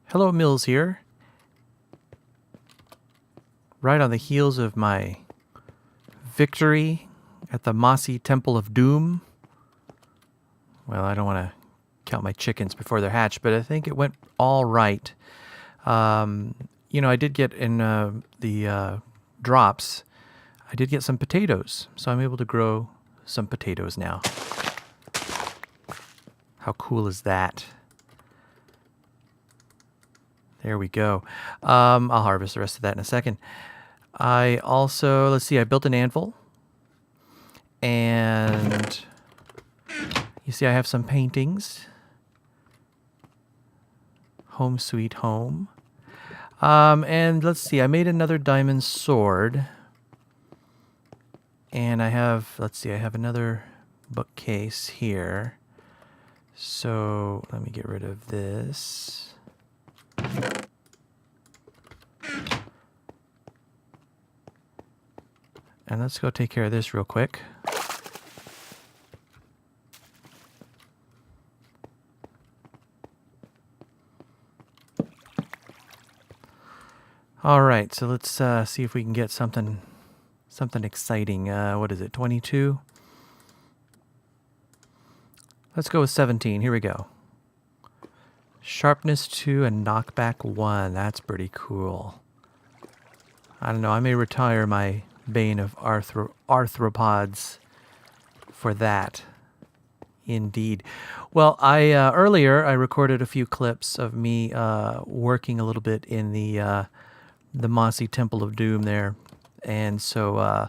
Hello, Mills here. Right on the heels of my victory at the Mossy Temple of Doom. Well, I don't want to count my chickens before they're hatched, but I think it went all right. You know, I did get in the drops, I did get some potatoes, so I'm able to grow some potatoes now. How cool is that? There we go. I'll harvest the rest of that in a second. I also, let's see, I built an anvil. And you see I have some paintings. Home sweet home. And let's see, I made another diamond sword. And I have, let's see, I have another bookcase here. So let me get rid of this. And let's go take care of this real quick. All right, so let's see if we can get something exciting. What is it, 22? Let's go with 17. Here we go. Sharpness 2 and knockback 1. That's pretty cool. I don't know, I may retire my Bane of Arthropods for that. Indeed. Well, I earlier I recorded a few clips of me working a little bit in the Mossy Temple of Doom there. And so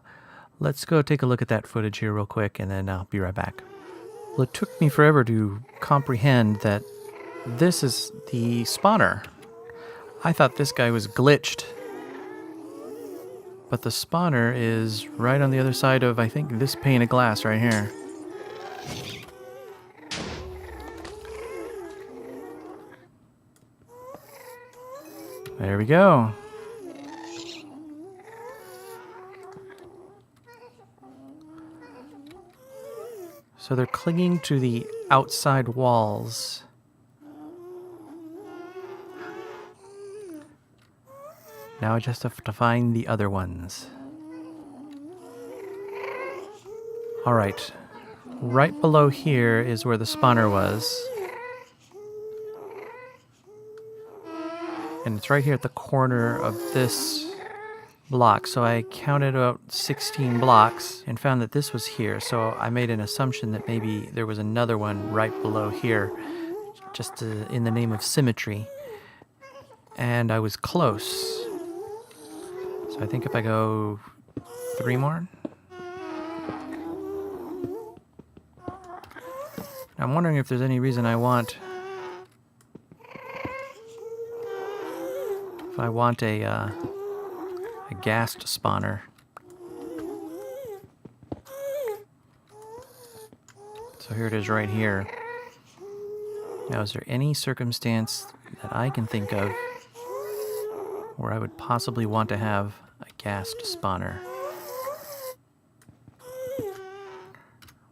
let's go take a look at that footage here real quick, and then I'll be right back. Well, it took me forever to comprehend that this is the spawner. I thought this guy was glitched. But the spawner is right on the other side of, I think, this pane of glass right here. There we go. So they're clinging to the outside walls. Now I just have to find the other ones. Alright. Right below here is where the spawner was. And it's right here at the corner of this block. So I counted out 16 blocks and found that this was here. So I made an assumption that maybe there was another one right below here, just in the name of symmetry. And I was close. So I think if I go 3 more. I'm wondering if there's any reason I want a Ghast spawner. So here it is right here. Now, is there any circumstance that I can think of where I would possibly want to have a Ghast spawner?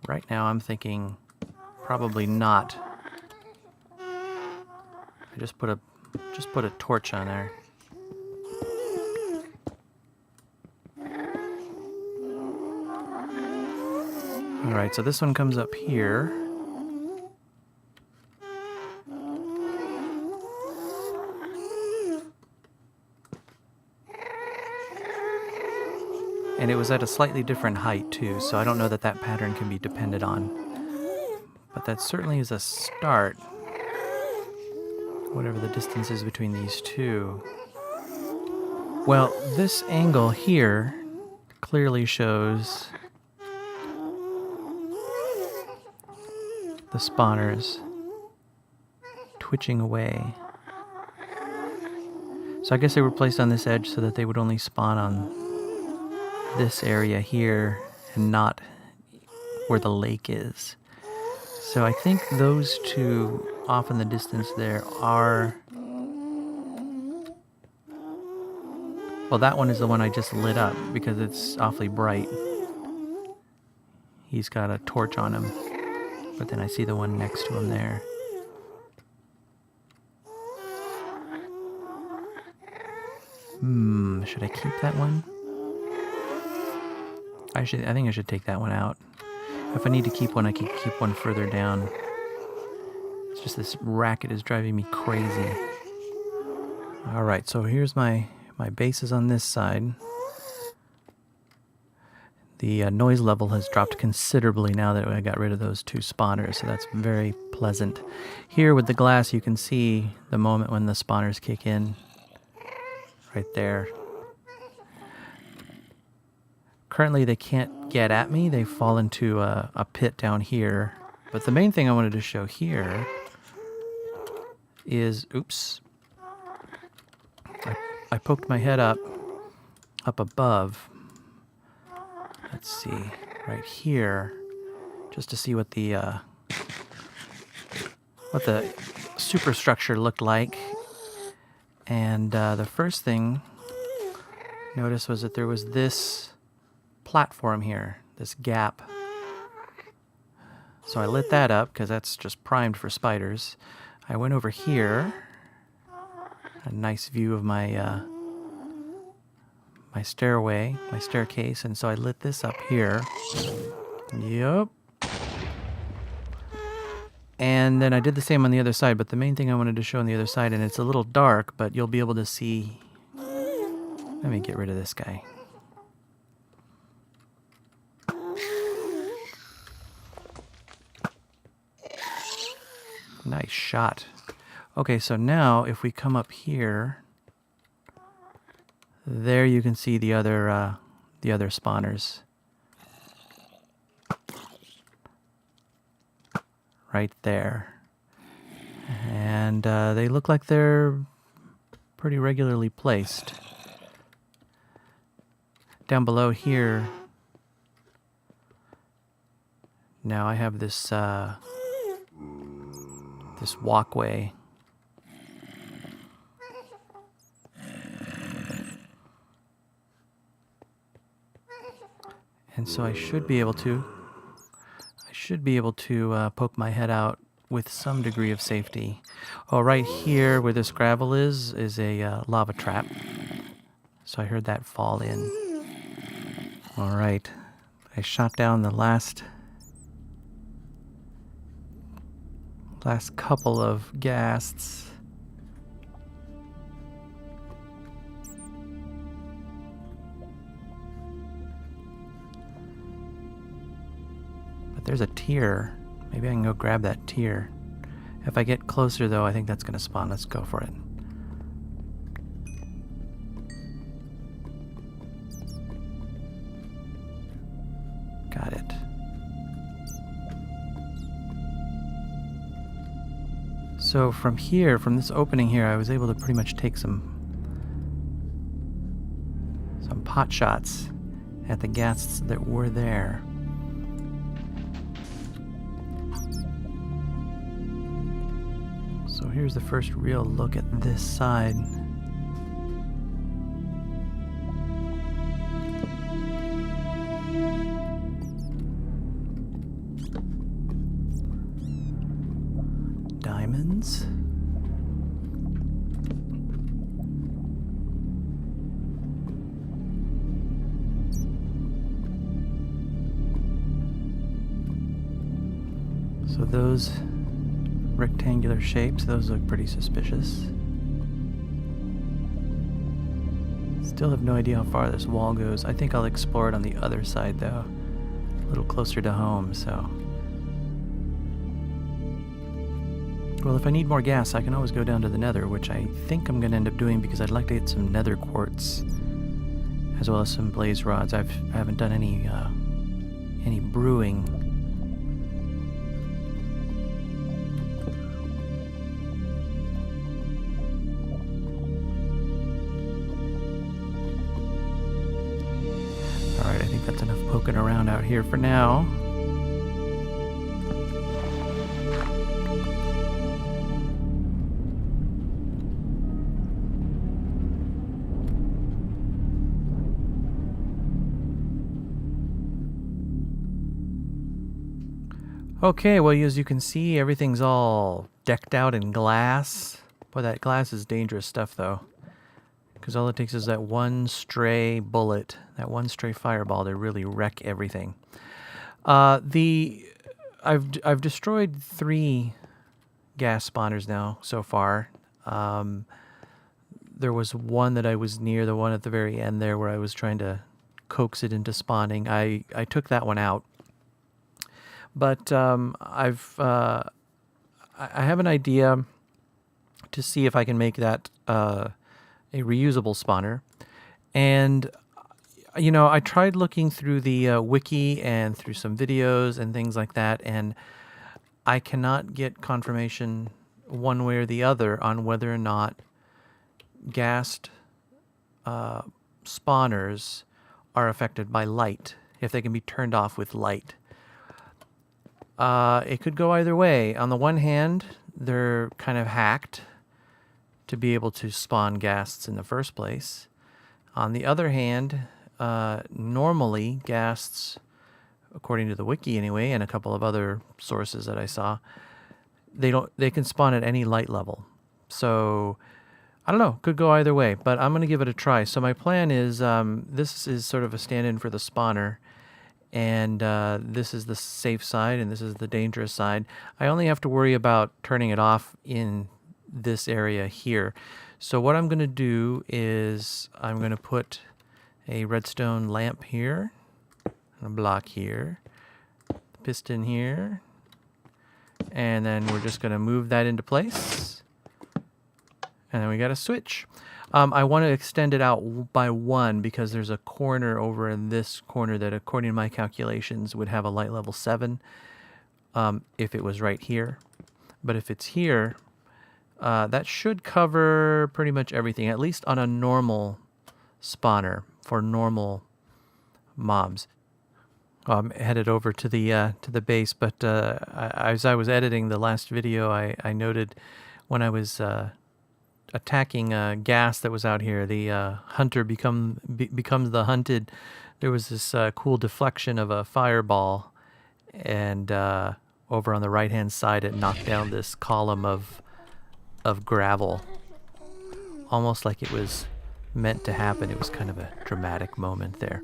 Right now I'm thinking probably not. I just put a torch on there. Alright, so this one comes up here. And it was at a slightly different height too, so I don't know that that pattern can be depended on. But that certainly is a start, whatever the distance is between these two. Well, this angle here clearly shows the spawners twitching away. So I guess they were placed on this edge so that they would only spawn on this area here and not where the lake is. So I think those two off in the distance there are Well, that one is the one I just lit up because it's awfully bright. He's got a torch on him, but then I see the one next to him there. Should I keep that one? I think I should take that one out. If I need to keep one, I can keep one further down. It's just this racket is driving me crazy. Alright, so here's my bases on this side. The noise level has dropped considerably now that I got rid of those two spawners, so that's very pleasant. Here with the glass, you can see the moment when the spawners kick in. Right there. Currently, they can't get at me. They fall into a pit down here. But the main thing I wanted to show here is, oops, I poked my head up above. Let's see, right here, just to see what the superstructure looked like. And the first thing I noticed was that there was this platform here, this gap. So I lit that up because that's just primed for spiders. I went over here, a nice view of my my stairway, my staircase, and so I lit this up here. Yep. And then I did the same on the other side, but the main thing I wanted to show on the other side, and it's a little dark, but you'll be able to see. Let me get rid of this guy. Nice shot. Okay, so now if we come up here, there you can see the other spawners. Right there. And they look like they're pretty regularly placed. Down below here, now I have this this walkway. And so I should be able to poke my head out with some degree of safety. Oh, right here where this gravel is a lava trap. So I heard that fall in. All right, I shot down the last couple of ghasts. There's a tier. Maybe I can go grab that tier. If I get closer, though, I think that's going to spawn. Let's go for it. Got it. So from here, from this opening here, I was able to pretty much take some pot shots at the ghasts that were there. So here's the first real look at this side. Diamonds. So those rectangular shapes, those look pretty suspicious. Still have no idea how far this wall goes. I think I'll explore it on the other side though, a little closer to home. So, well, if I need more gas, I can always go down to the Nether, which I think I'm going to end up doing because I'd like to get some Nether quartz as well as some blaze rods. I haven't done any brewing. Alright, I think that's enough poking around out here for now. Okay, well, as you can see, everything's all decked out in glass. Boy, that glass is dangerous stuff, though. Because all it takes is that one stray bullet, that one stray fireball to really wreck everything. I've destroyed 3 gas spawners now so far. There was one that I was near, the one at the very end there, where I was trying to coax it into spawning. I took that one out. But I have an idea to see if I can make that a reusable spawner. And, you know, I tried looking through the wiki and through some videos and things like that, and I cannot get confirmation one way or the other on whether or not Ghast spawners are affected by light, if they can be turned off with light. It could go either way. On the one hand, they're kind of hacked to be able to spawn ghasts in the first place. On the other hand, normally ghasts, according to the wiki anyway, and a couple of other sources that I saw, they can spawn at any light level. So I don't know, could go either way, but I'm going to give it a try. So my plan is, this is sort of a stand-in for the spawner, and this is the safe side, and this is the dangerous side. I only have to worry about turning it off in this area here. So what I'm going to do is I'm going to put a redstone lamp here, and a block here, piston here, and then we're just going to move that into place. And then we got a switch. I want to extend it out by 1 because there's a corner over in this corner that, according to my calculations, would have a light level 7 if it was right here. But if it's here, that should cover pretty much everything, at least on a normal spawner for normal mobs. I'm headed over to the base, but as I was editing the last video, I noted when I was attacking gas that was out here, the hunter becomes the hunted. There was this cool deflection of a fireball, and over on the right hand side it knocked down this column of gravel, almost like it was meant to happen. It was kind of a dramatic moment there.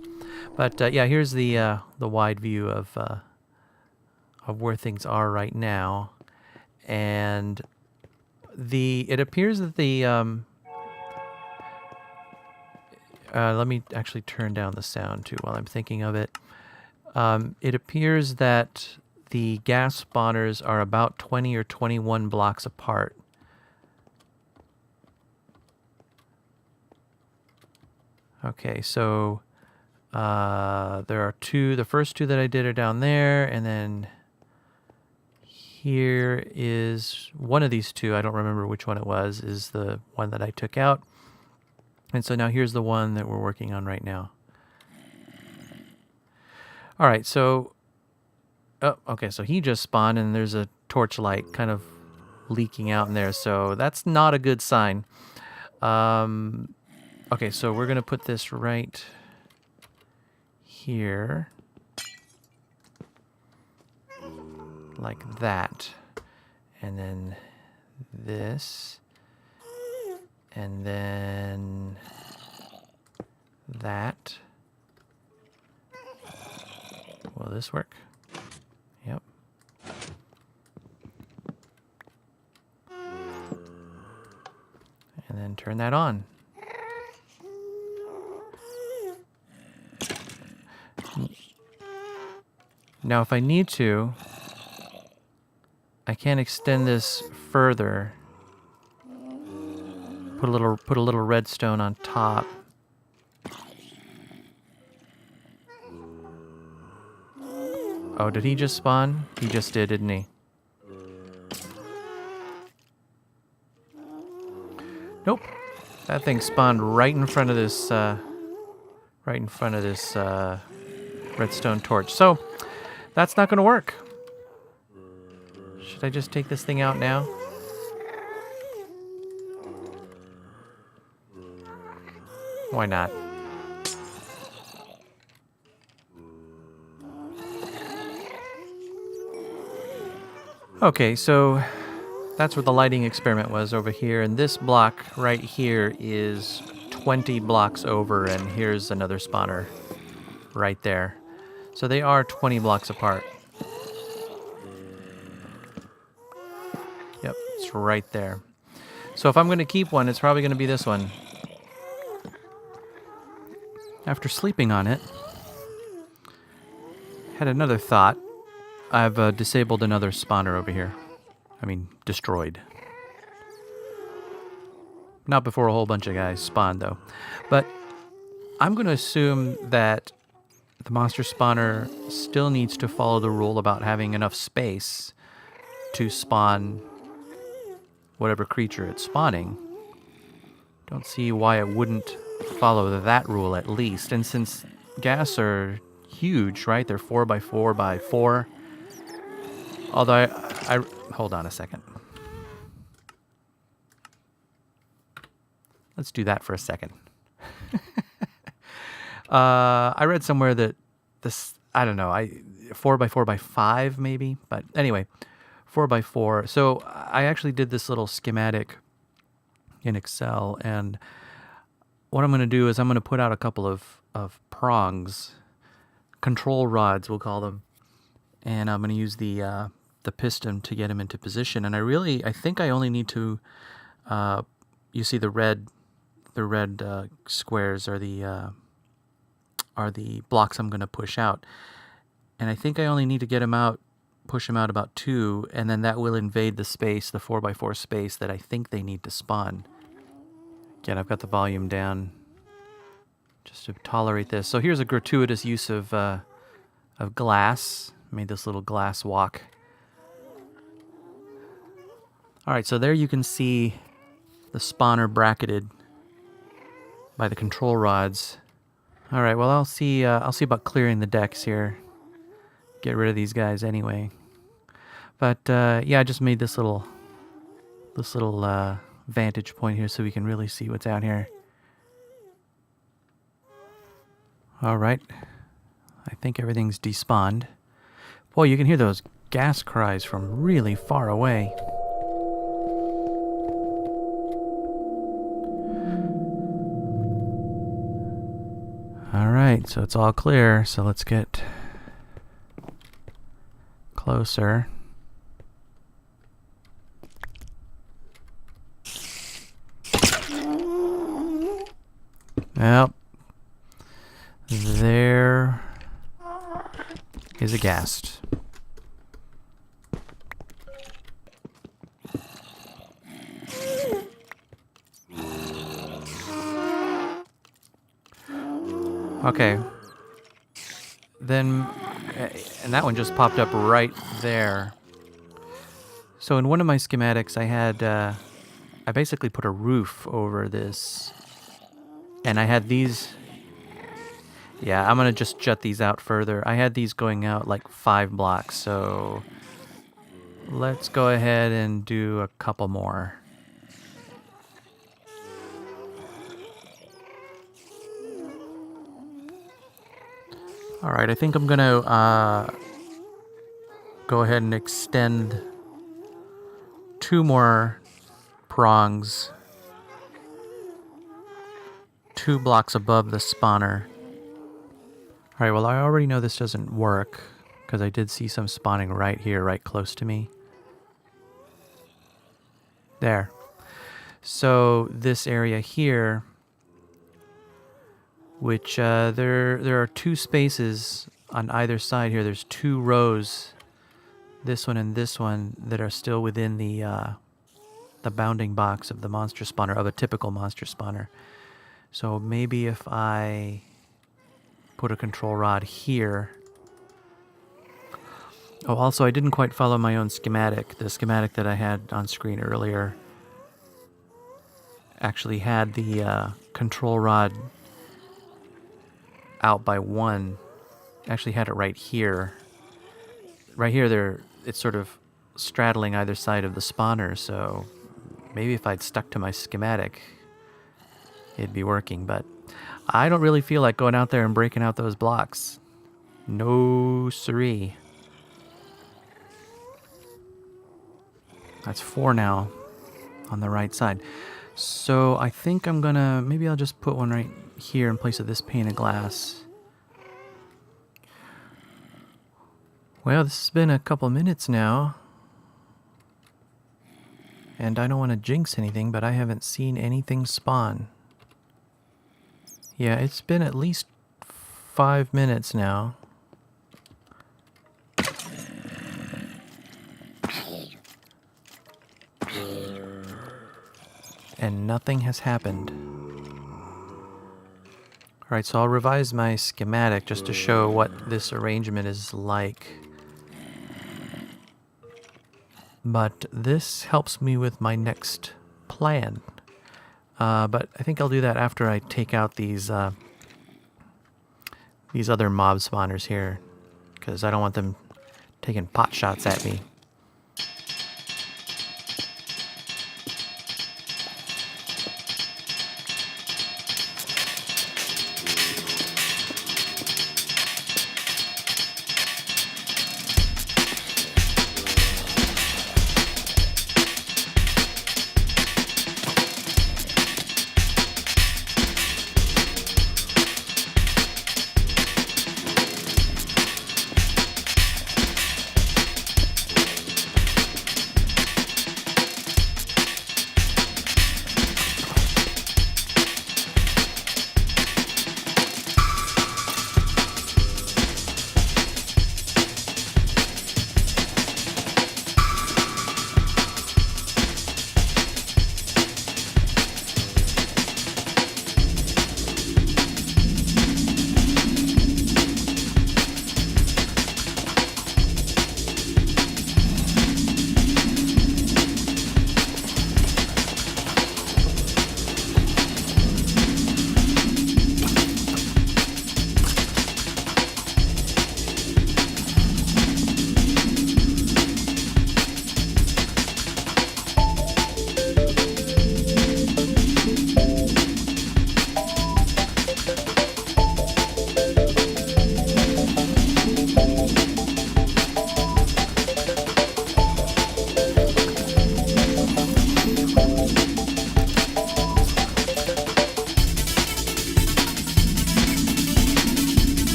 But yeah, here's the wide view of where things are right now, and it appears that the let me actually turn down the sound too while I'm thinking of it. It appears that the gas spawners are about 20 or 21 blocks apart. Okay, so there are 2. The first 2 that I did are down there, and then here is one of these 2, I don't remember which one it was, is the one that I took out. And so now here's the one that we're working on right now. All right, so, oh, okay, so he just spawned and there's a torchlight kind of leaking out in there, so that's not a good sign. Okay, so we're gonna put this right here. Like that, and then this, and then that. Will this work? Yep. And then turn that on. Now if I need to, I can extend this further. Put a little redstone on top. Oh, did he just spawn? He just did, didn't he? Nope. That thing spawned right in front of this redstone torch. So that's not going to work. Should I just take this thing out now? Why not? Okay, so that's where the lighting experiment was, over here, and this block right here is 20 blocks over, and here's another spawner right there. So they are 20 blocks apart. Yep, it's right there. So if I'm going to keep one, it's probably going to be this one. After sleeping on it, had another thought. I've disabled another spawner over here. I mean, destroyed. Not before a whole bunch of guys spawned, though. But I'm going to assume that the monster spawner still needs to follow the rule about having enough space to spawn whatever creature it's spawning. Don't see why it wouldn't follow that rule at least. And since ghasts are huge, right? They're 4x4x4. Although I hold on a second. Let's do that for a second. I read somewhere that this, I don't know, 4x4x5 maybe, but anyway, 4x4. So I actually did this little schematic in Excel, and what I'm going to do is I'm going to put out a couple of prongs, control rods we'll call them, and I'm going to use the piston to get them into position. And I think I only need to, you see the red squares are the blocks I'm going to push out, and I think I only need to get them out, push them out about 2, and then that will invade the space, the 4x4 space that I think they need to spawn. Again, I've got the volume down just to tolerate this. So here's a gratuitous use of glass. Made this little glass walk. All right, so there you can see the spawner bracketed by the control rods. All right, well I'll see about clearing the decks here. Get rid of these guys anyway. But yeah, I just made this little vantage point here so we can really see what's out here. All right, I think everything's despawned. Boy, you can hear those gas cries from really far away. All right, so it's all clear. So let's get closer. Well, there is a ghast. Okay. Then, and that one just popped up right there. So in one of my schematics, I had, I basically put a roof over this. And I had these, yeah, I'm going to just jut these out further. I had these going out like 5 blocks, so let's go ahead and do a couple more. All right, I think I'm going to go ahead and extend 2 more prongs 2 blocks above the spawner. Alright, well I already know this doesn't work because I did see some spawning right here, right close to me. There. So this area here, which there are 2 spaces on either side here. There's 2 rows, this one and this one, that are still within the bounding box of the monster spawner, of a typical monster spawner. So maybe if I put a control rod here. Oh, also I didn't quite follow my own schematic. The schematic that I had on screen earlier actually had the control rod out by 1. Actually had it right here. Right here, it's sort of straddling either side of the spawner, so maybe if I'd stuck to my schematic, it'd be working, but I don't really feel like going out there and breaking out those blocks. No siree. That's 4 now on the right side. So I think I'm gonna, maybe I'll just put one right here in place of this pane of glass. Well, this has been a couple minutes now. And I don't want to jinx anything, but I haven't seen anything spawn. Yeah, it's been at least 5 minutes now. And nothing has happened. Alright, so I'll revise my schematic just to show what this arrangement is like. But this helps me with my next plan. But I think I'll do that after I take out these other mob spawners here, because I don't want them taking pot shots at me.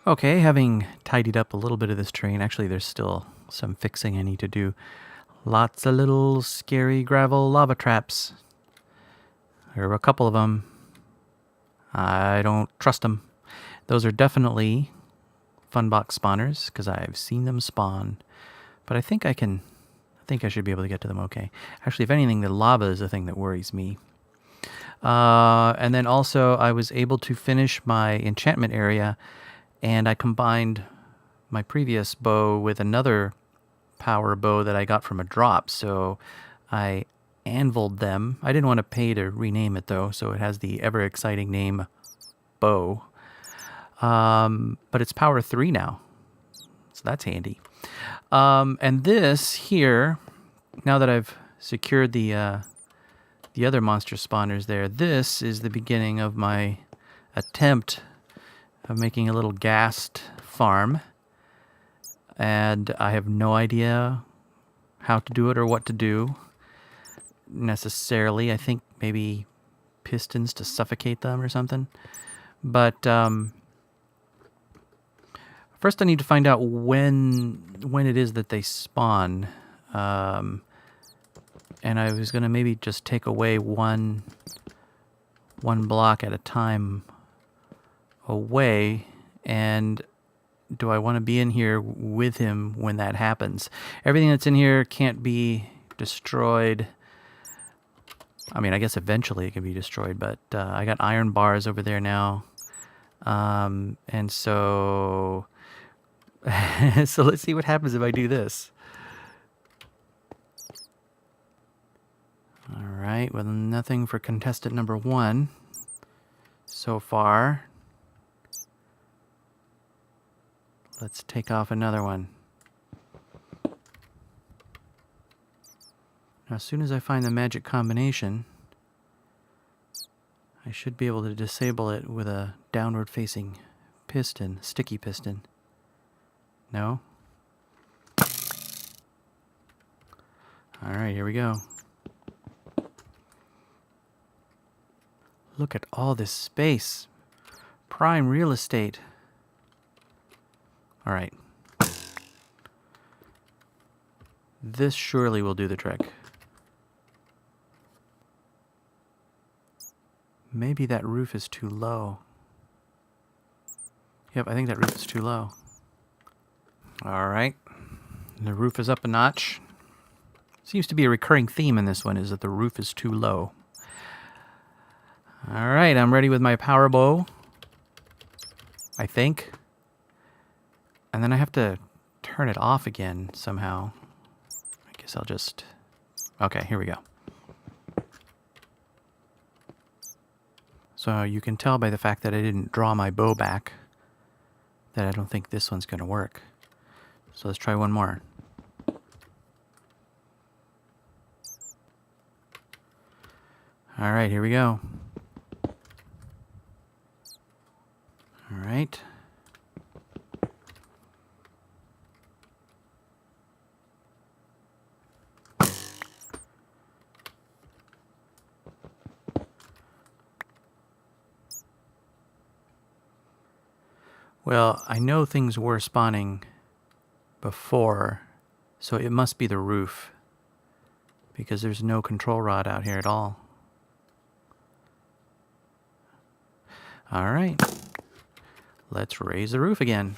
Okay, having tidied up a little bit of this terrain, actually there's still some fixing I need to do. Lots of little scary gravel lava traps. There are a couple of them. I don't trust them. Those are definitely funbox spawners because I've seen them spawn. But I think I should be able to get to them okay. Actually, if anything, the lava is the thing that worries me. And then also I was able to finish my enchantment area, and I combined my previous bow with another power bow that I got from a drop. So I anviled them. I didn't want to pay to rename it though, so it has the ever exciting name bow. But it's power 3 now, so that's handy. And this here, now that I've secured the other monster spawners there, this is the beginning of my attempt of making a little Ghast farm. And I have no idea how to do it or what to do necessarily. I think maybe pistons to suffocate them or something. But first I need to find out when it is that they spawn. And I was going to maybe just take away one block at a time away. And do I want to be in here with him when that happens? Everything that's in here can't be destroyed. I mean, I guess eventually it can be destroyed, but I got iron bars over there now. And so... so let's see what happens if I do this. Alright, well, nothing for contestant number 1 so far. Let's take off another one. Now, as soon as I find the magic combination, I should be able to disable it with a downward facing piston, sticky piston. No? Alright, here we go. Look at all this space. Prime real estate. Alright. This surely will do the trick. Maybe that roof is too low. Yep, I think that roof is too low. Alright. The roof is up a notch. Seems to be a recurring theme in this one, is that the roof is too low. Alright, I'm ready with my power bow. I think. And then I have to turn it off again somehow. I guess I'll just... Okay, here we go. So you can tell by the fact that I didn't draw my bow back that I don't think this one's going to work. So let's try one more. Alright, here we go. Alright. Well, I know things were spawning before, so it must be the roof, because there's no control rod out here at all. Alright, let's raise the roof again.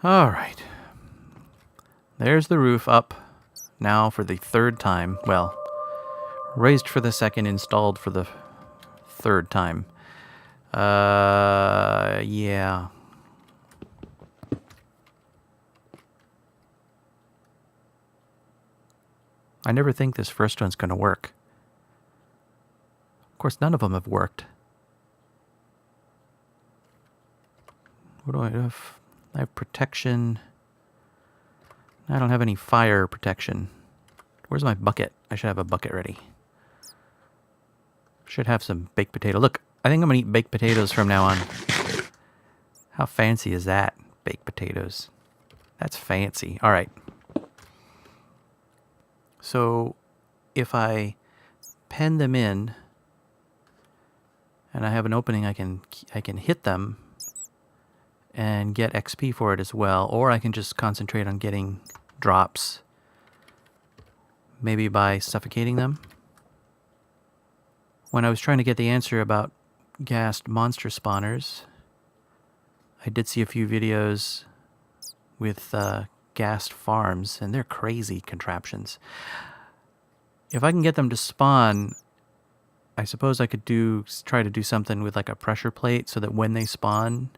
Alright, there's the roof up now for the 3rd time. Well, raised for the 2nd, installed for the 3rd time. Yeah. I never think this first one's going to work. Of course, none of them have worked. What do I have? I have protection. I don't have any fire protection. Where's my bucket? I should have a bucket ready. Should have some baked potato. Look, I think I'm going to eat baked potatoes from now on. How fancy is that? Baked potatoes. That's fancy. All right. So if I pen them in and I have an opening, I can hit them and get XP for it as well, or I can just concentrate on getting drops, maybe by suffocating them. When I was trying to get the answer about Ghast monster spawners, I did see a few videos with Ghast farms, and they're crazy contraptions. If I can get them to spawn, I suppose I could try to do something with like a pressure plate so that when they spawn,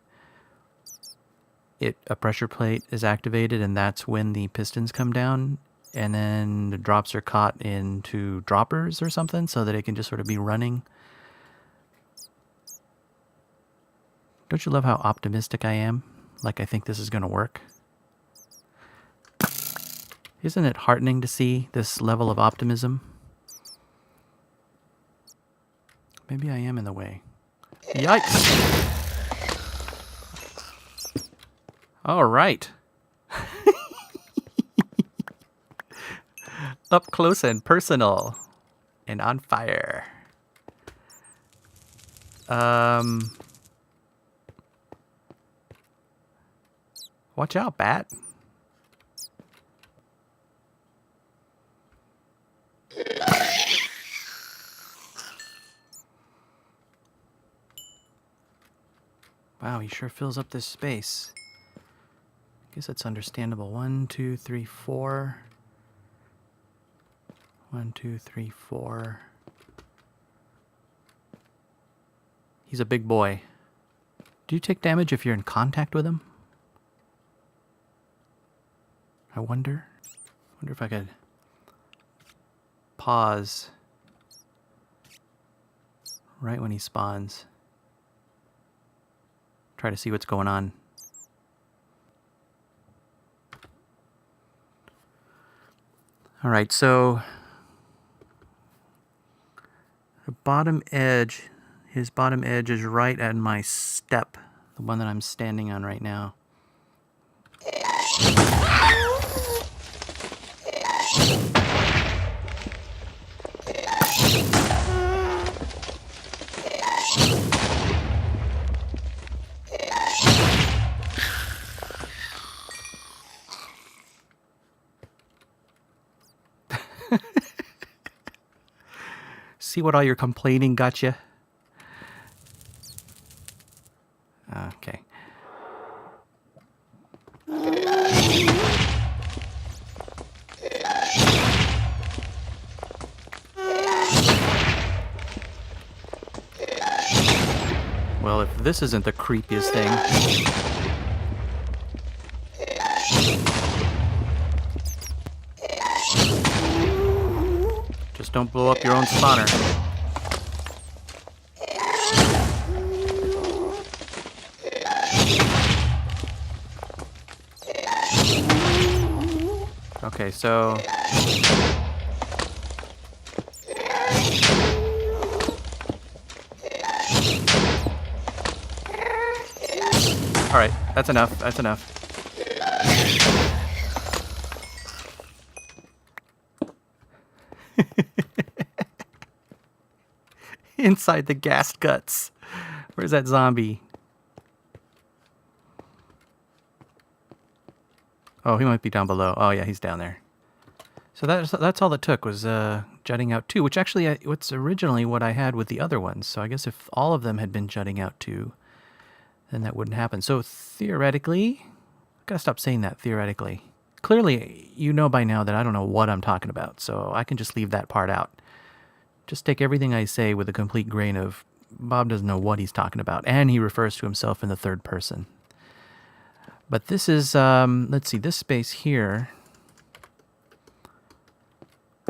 a pressure plate is activated, and that's when the pistons come down, and then the drops are caught into droppers or something so that it can just sort of be running. Don't you love how optimistic I am? Like I think this is going to work. Isn't it heartening to see this level of optimism? Maybe I am in the way. Yikes! All right. Up close and personal. And on fire. Watch out, bat. Wow, he sure fills up this space. I guess that's understandable. 1, 2, 3, 4. 1, 2, 3, 4. He's a big boy. Do you take damage if you're in contact with him? I wonder if I could pause right when he spawns. Try to see what's going on. All right, so the bottom edge, his bottom edge is right at my step, the one that I'm standing on right now. See what all your complaining got you? Okay. Well, if this isn't the creepiest thing. Just don't blow up your own spawner. Okay, so all right, that's enough. That's enough. Inside the Ghast guts. Where's that zombie? Oh, he might be down below. Oh yeah, he's down there. So that's all it took was jutting out 2, which actually it's originally what I had with the other ones. So I guess if all of them had been jutting out 2, then that wouldn't happen. So theoretically, I gotta stop saying that theoretically. Clearly, you know by now that I don't know what I'm talking about, so I can just leave that part out. Just take everything I say with a complete grain of Bob doesn't know what he's talking about, and he refers to himself in the third person. But this is, let's see, this space here.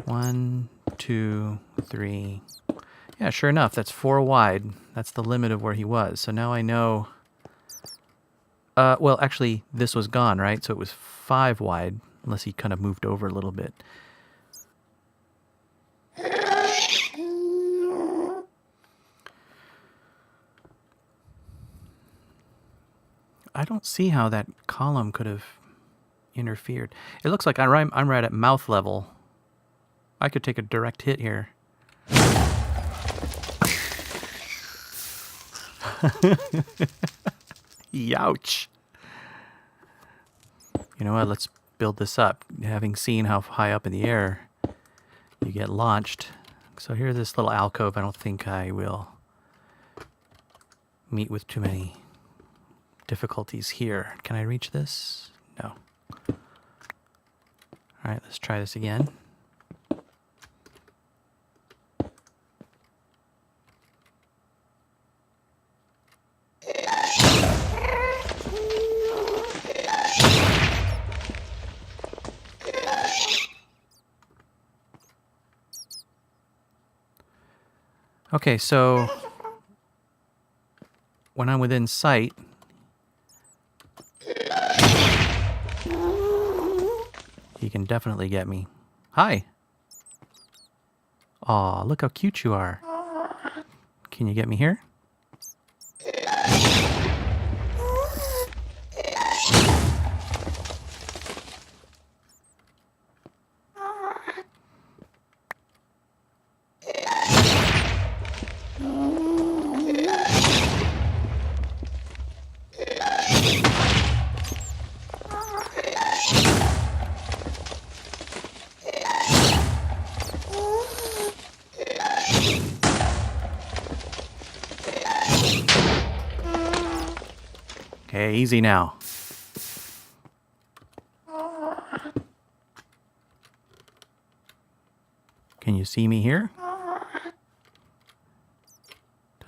1, 2, 3. Yeah, sure enough, that's 4 wide. That's the limit of where he was. So now I know. Well, actually, this was gone, right? So it was 5 wide, unless he kind of moved over a little bit. I don't see how that column could have interfered. It looks like I'm right at mouth level. I could take a direct hit here. Youch. You know what? Let's build this up. Having seen how high up in the air you get launched. So here's this little alcove. I don't think I will meet with too many difficulties here. Can I reach this? No. All right, let's try this again. Okay, so when I'm within sight, he can definitely get me. Hi. Aw, look how cute you are. Can you get me here? Okay, easy now. Can you see me here?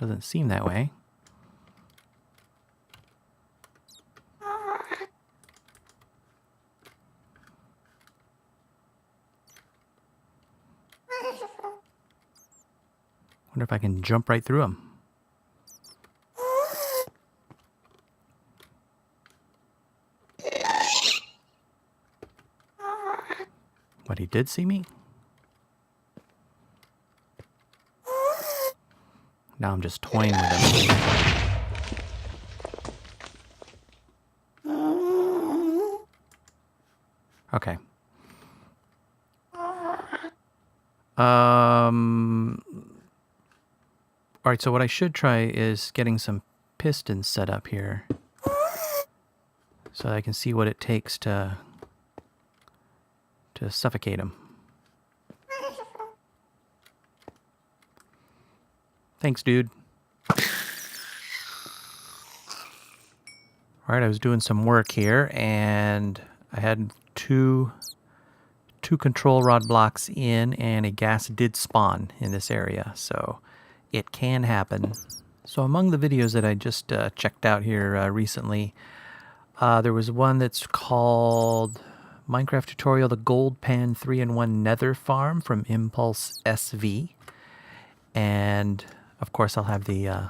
Doesn't seem that way. Wonder if I can jump right through him. But he did see me? Now I'm just toying with him. Okay. Alright, so what I should try is getting some pistons set up here. So I can see what it takes to suffocate him. Thanks, dude. Alright, I was doing some work here, and I had two control rod blocks in, and a ghast did spawn in this area, so it can happen. So among the videos that I just checked out here recently, there was one that's called Minecraft Tutorial, the Gold Pan 3-in-1 Nether Farm from impulseSV. And of course I'll have the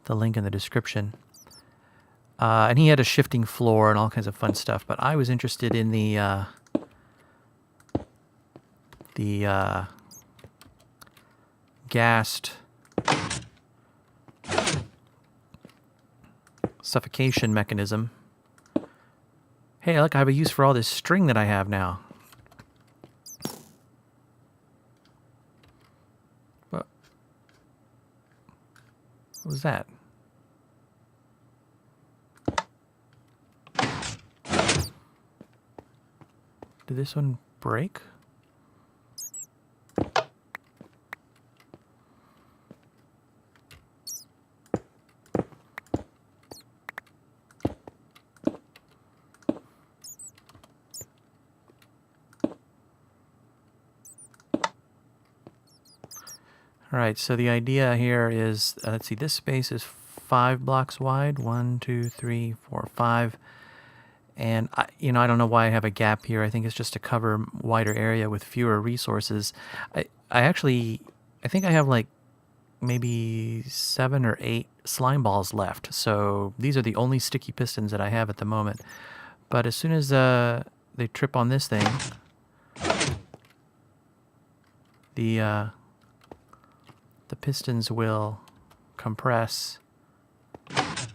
link in the description. And he had a shifting floor and all kinds of fun stuff, but I was interested in the ghast suffocation mechanism. Hey, look, I have a use for all this string that I have now. What was that? Did this one break? Alright, so the idea here is, let's see, this space is 5 blocks wide. 1, 2, 3, 4, 5. And, I don't know why I have a gap here. I think it's just to cover wider area with fewer resources. I think I have like maybe 7 or 8 slime balls left. So these are the only sticky pistons that I have at the moment. But as soon as they trip on this thing, the pistons will compress. I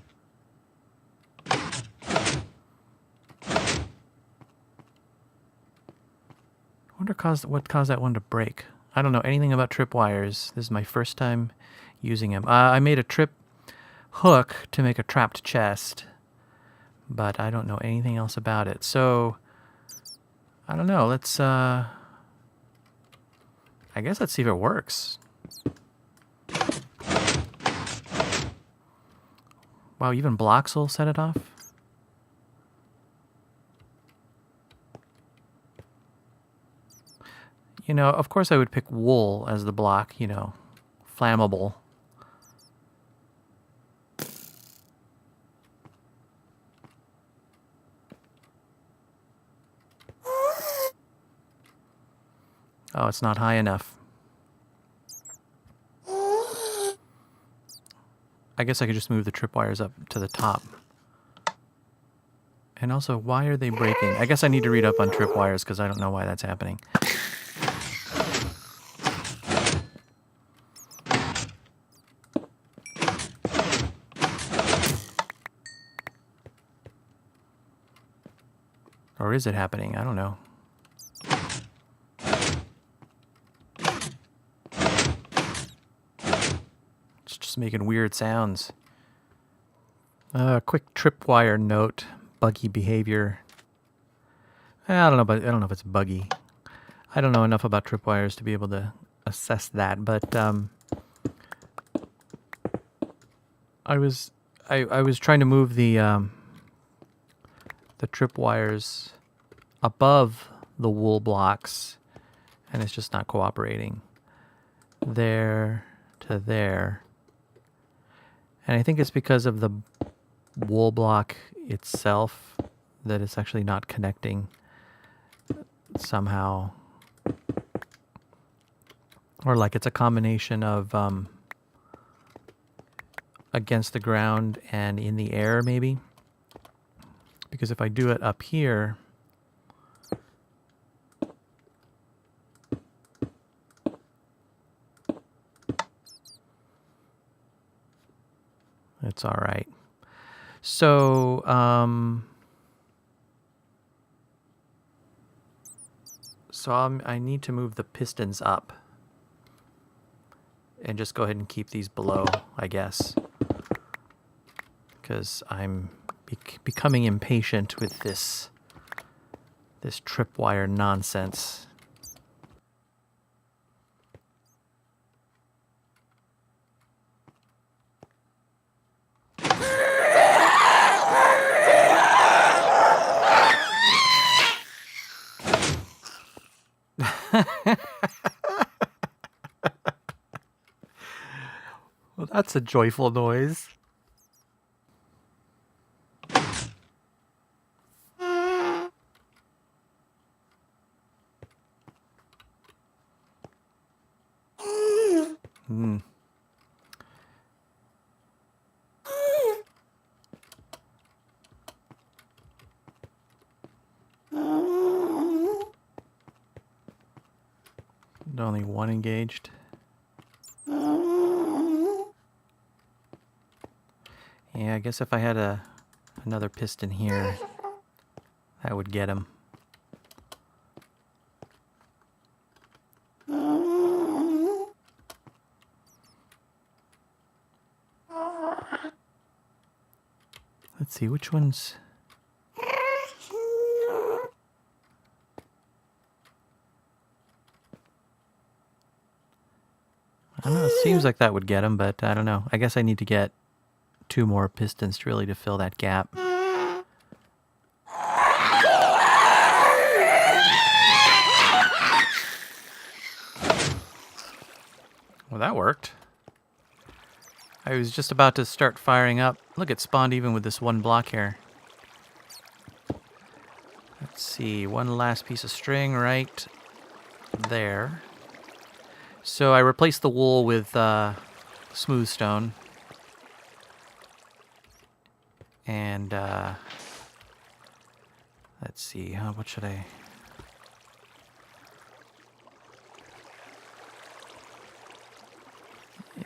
wonder what caused that one to break. I don't know anything about tripwires. This is my first time using them. I made a trip hook to make a trapped chest, but I don't know anything else about it. So, I don't know. Let's, I guess let's see if it works. Wow, even blocks will set it off? You know, of course I would pick wool as the block, you know, flammable. Oh, it's not high enough. I guess I could just move the tripwires up to the top. And also, why are they breaking? I guess I need to read up on tripwires because I don't know why that's happening. Or is it happening? I don't know. It's just making weird sounds. Quick tripwire note. Buggy behavior. I don't know, but I don't know if it's buggy. I don't know enough about tripwires to be able to assess that, but I was trying to move the tripwires above the wool blocks, and it's just not cooperating. There to there. And I think it's because of the wool block itself that it's actually not connecting somehow. Or like it's a combination of against the ground and in the air maybe. Because if I do it up here, it's all right. So, I need to move the pistons up and just go ahead and keep these below, I guess, because I'm becoming impatient with this tripwire nonsense. Well, that's a joyful noise. Hmm. Only one engaged. Yeah, I guess if I had another piston here, that would get him. Let's see, which ones? I don't know, it seems like that would get him, but I don't know. I guess I need to get 2 more pistons really to fill that gap. Well, that worked. I was just about to start firing up. Look, it spawned even with this one block here. Let's see, one last piece of string right there. So I replaced the wool with smooth stone. And let's see, what should I...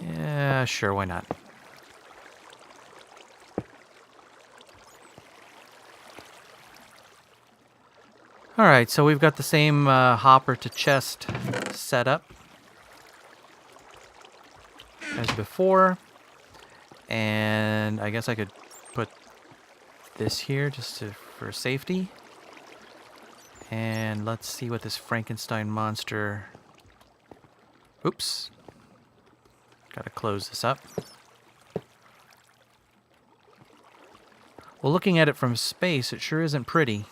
Yeah, sure, why not? Alright, so we've got the same hopper to chest setup as before. And I guess I could put this here just for safety. And let's see what this Frankenstein monster... Oops. Gotta close this up. Well, looking at it from space, it sure isn't pretty.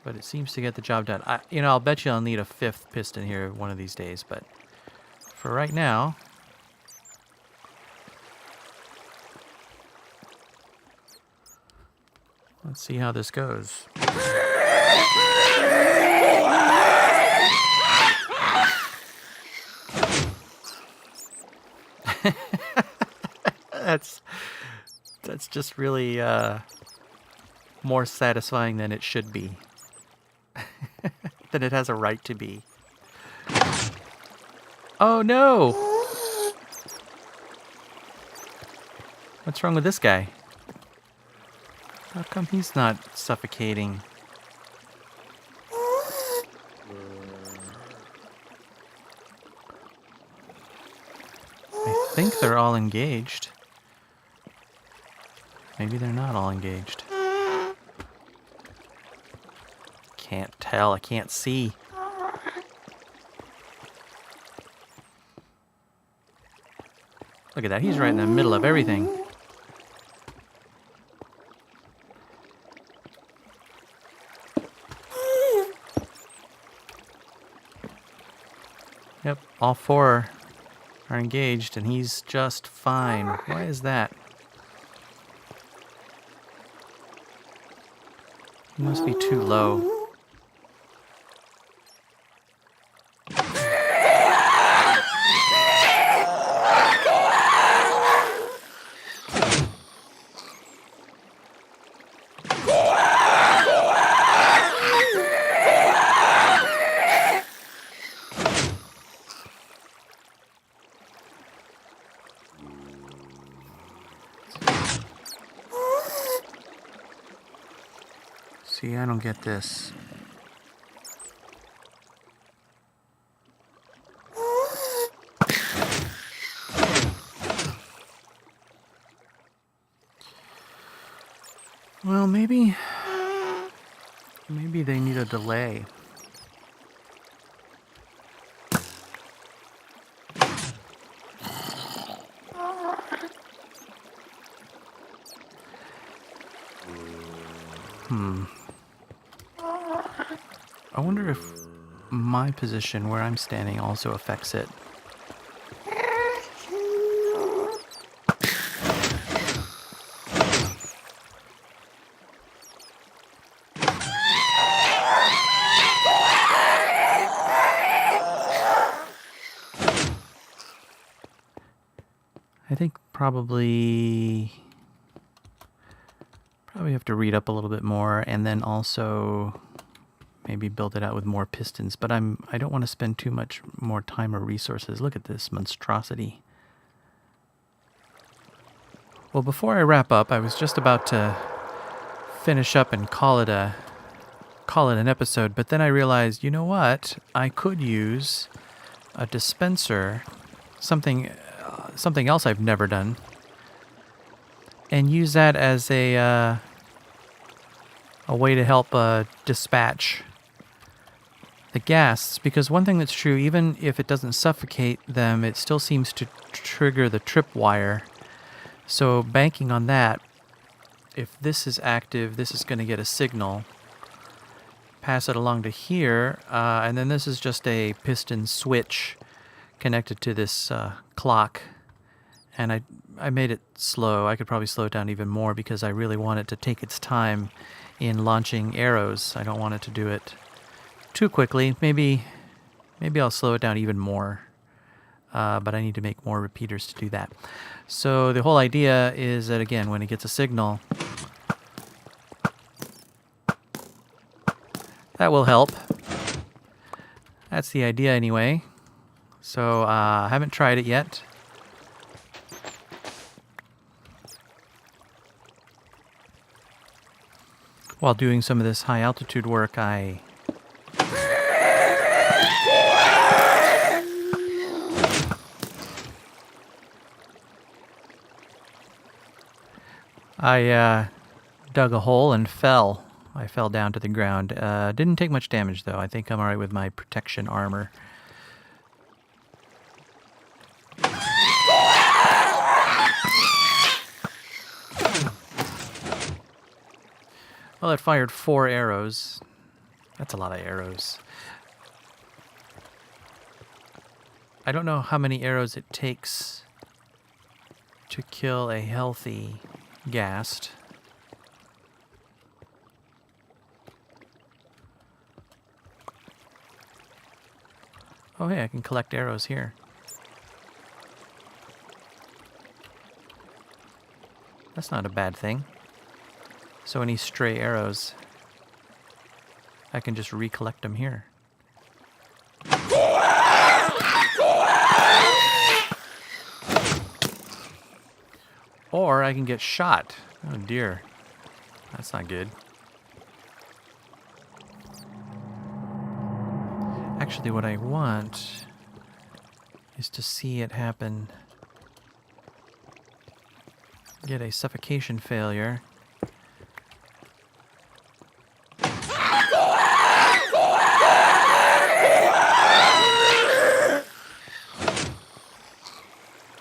But it seems to get the job done. I'll bet you I'll need a 5th piston here one of these days, but for right now... Let's see how this goes. That's just really more satisfying than it should be. Than it has a right to be. Oh no! What's wrong with this guy? How come he's not suffocating? I think they're all engaged. Maybe they're not all engaged. Can't tell, I can't see. Look at that, he's right in the middle of everything. Yep, all 4 are engaged and he's just fine. Why is that? He must be too low. See, I don't get this. Well, maybe they need a delay. I wonder if my position where I'm standing also affects it. I think probably have to read up a little bit more and then also maybe build it out with more pistons, but I don't want to spend too much more time or resources. Look at this monstrosity. Well, before I wrap up, I was just about to finish up and call it an episode, but then I realized, you know what? I could use a dispenser, something else I've never done, and use that as a way to help dispatch the ghasts, because one thing that's true, even if it doesn't suffocate them, it still seems to trigger the tripwire. So banking on that, if this is active, this is going to get a signal, pass it along to here, and then this is just a piston switch connected to this clock. And I made it slow. I could probably slow it down even more because I really want it to take its time in launching arrows. I don't want it to do it too quickly. Maybe I'll slow it down even more. But I need to make more repeaters to do that. So the whole idea is that, again, when it gets a signal, that will help. That's the idea anyway. So I haven't tried it yet. While doing some of this high altitude work, I I dug a hole and fell. I fell down to the ground. Didn't take much damage, though. I think I'm alright with my protection armor. Well, it fired 4 arrows. That's a lot of arrows. I don't know how many arrows it takes to kill a healthy Ghast. Oh, hey, I can collect arrows here. That's not a bad thing. So any stray arrows, I can just recollect them here. Or I can get shot. Oh dear. That's not good. Actually, what I want is to see it happen. Get a suffocation failure.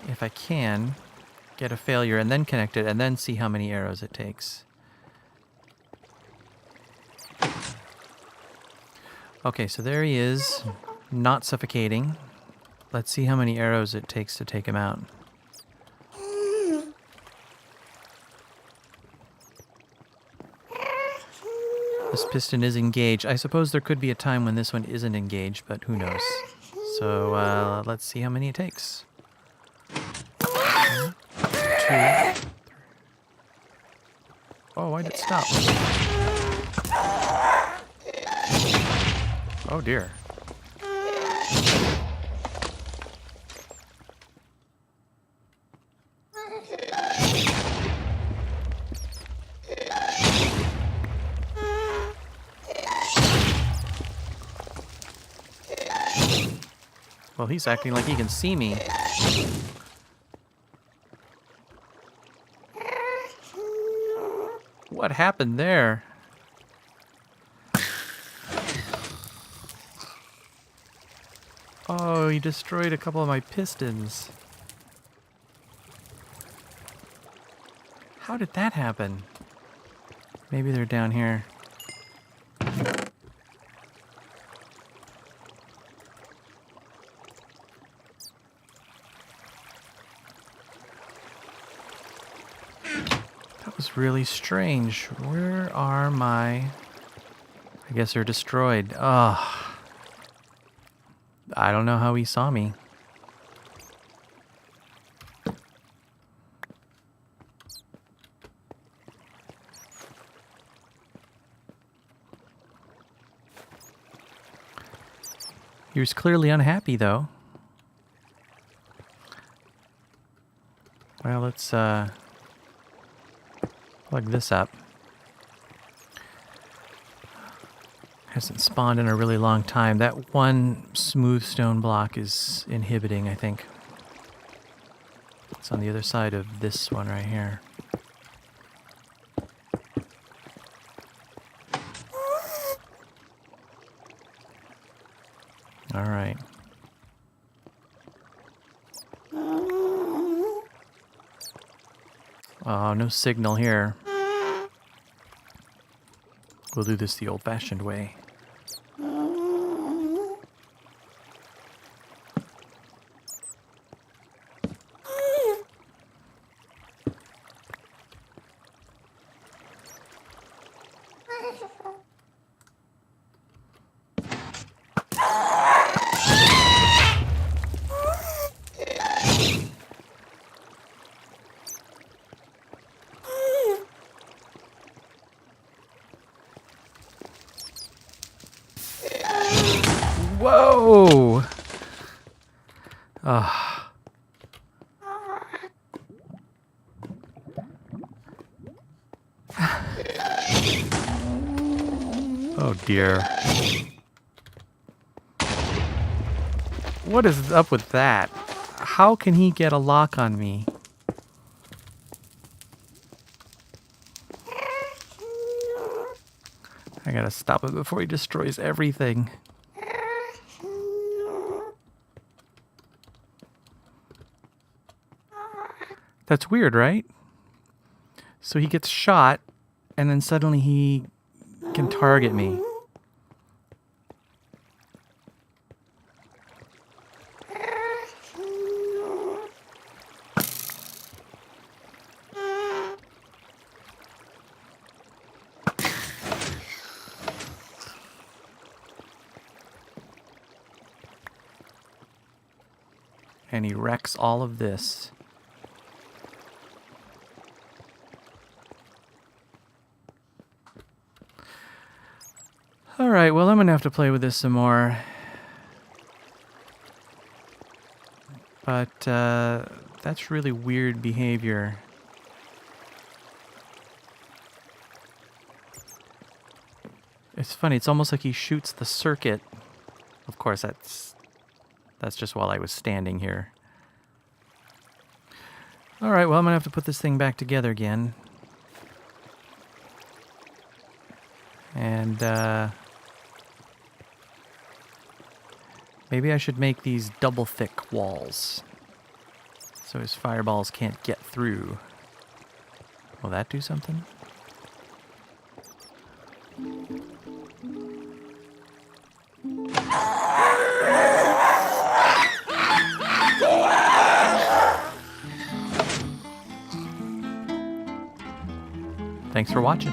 If I can, get a failure and then connect it and then see how many arrows it takes. Okay, so there he is, not suffocating. Let's see how many arrows it takes to take him out. This piston is engaged. I suppose there could be a time when this one isn't engaged, but who knows. So let's see how many it takes. 1, 2. Oh, why did it stop? Oh dear. Well, he's acting like he can see me. What happened there? Oh, he destroyed a couple of my pistons. How did that happen? Maybe they're down here. That was really strange. Where are my... I guess they're destroyed. Ugh. I don't know how he saw me. He was clearly unhappy, though. Well, let's plug this up. Hasn't spawned in a really long time. That one smooth stone block is inhibiting, I think. It's on the other side of this one right here. All right. Oh, no signal here. We'll do this the old-fashioned way. Whoa! Oh dear. What is up with that? How can he get a lock on me? I gotta stop it before he destroys everything. That's weird, right? So he gets shot, and then suddenly he can target me. And he wrecks all of this. Alright, well I'm gonna have to play with this some more. But that's really weird behavior. It's funny, it's almost like he shoots the circuit. Of course, that's just while I was standing here. Alright, well I'm gonna have to put this thing back together again. And maybe I should make these double thick walls so his fireballs can't get through. Will that do something? Thanks for watching.